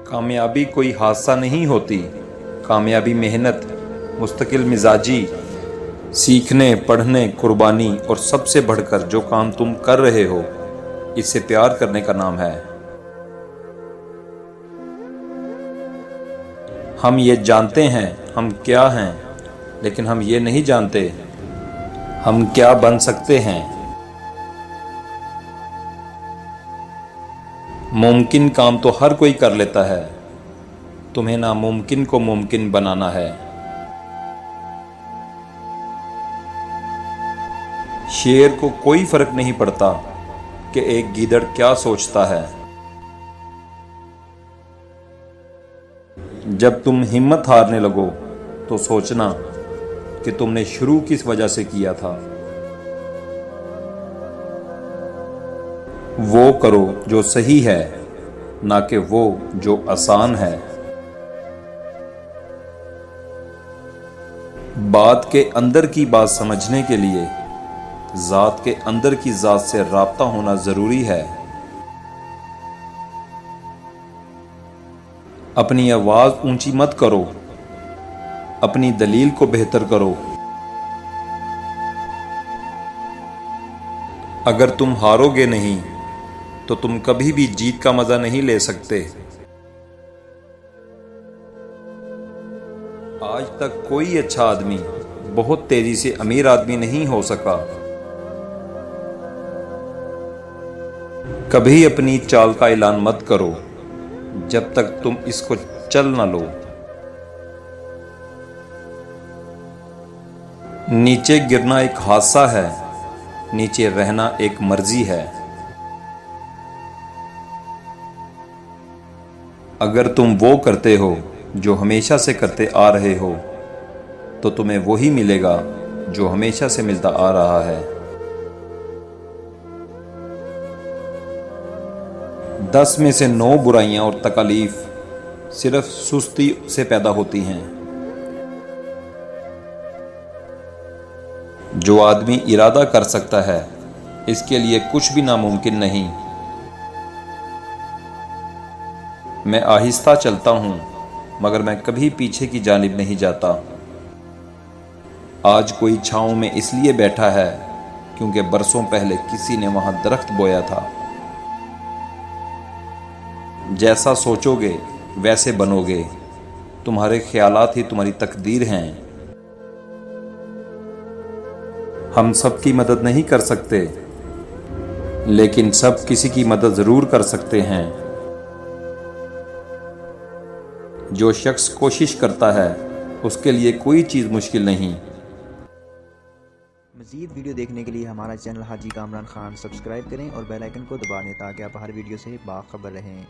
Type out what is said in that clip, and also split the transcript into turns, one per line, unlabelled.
कामयाबी कोई हादसा नहीं होती, कामयाबी मेहनत, मुस्तकिल मिजाजी, सीखने, पढ़ने, कुर्बानी और सबसे बढ़कर जो काम तुम कर रहे हो, इससे प्यार करने का नाम है। हम ये जानते हैं हम क्या हैं, लेकिन हम ये नहीं जानते हम क्या बन सकते हैं। मुमकिन काम तो हर कोई कर लेता है, तुम्हें नामुमकिन को मुमकिन बनाना है। शेर को कोई फर्क नहीं पड़ता कि एक गीदड़ क्या सोचता है। जब तुम हिम्मत हारने लगो तो सोचना कि तुमने शुरू किस वजह से किया था। वो करो जो सही है, ना कि वो जो आसान है। बात के अंदर की बात समझने के लिए ज़ात के अंदर की ज़ात से राब्ता होना ज़रूरी है। अपनी आवाज़ ऊंची मत करो, अपनी दलील को बेहतर करो। अगर तुम हारोगे नहीं तो तुम कभी भी जीत का मजा नहीं ले सकते। आज तक कोई अच्छा आदमी बहुत तेजी से अमीर आदमी नहीं हो सका। कभी अपनी चाल का ऐलान मत करो जब तक तुम इसको चल ना लो। नीचे गिरना एक हादसा है, नीचे रहना एक मर्जी है। अगर तुम वो करते हो जो हमेशा से करते आ रहे हो तो तुम्हें वही मिलेगा जो हमेशा से मिलता आ रहा है। 10 में से 9 बुराइयां और तकलीफ सिर्फ सुस्ती से पैदा होती हैं। जो आदमी इरादा कर सकता है, इसके लिए कुछ भी नामुमकिन नहीं। मैं आहिस्ता चलता हूँ मगर मैं कभी पीछे की जानिब नहीं जाता। आज कोई छाँव में इसलिए बैठा है क्योंकि बरसों पहले किसी ने वहाँ दरख्त बोया था। जैसा सोचोगे वैसे बनोगे, तुम्हारे ख्यालात ही तुम्हारी तकदीर हैं। हम सबकी मदद नहीं कर सकते, लेकिन सब किसी की मदद ज़रूर कर सकते हैं। जो शख्स कोशिश करता है उसके लिए कोई चीज़ मुश्किल नहीं।
मज़ीद वीडियो देखने के लिए हमारा चैनल हाजी कामरान खान सब्सक्राइब करें और बेल आइकन को दबा दें ताकि आप हर वीडियो से बाखबर रहें।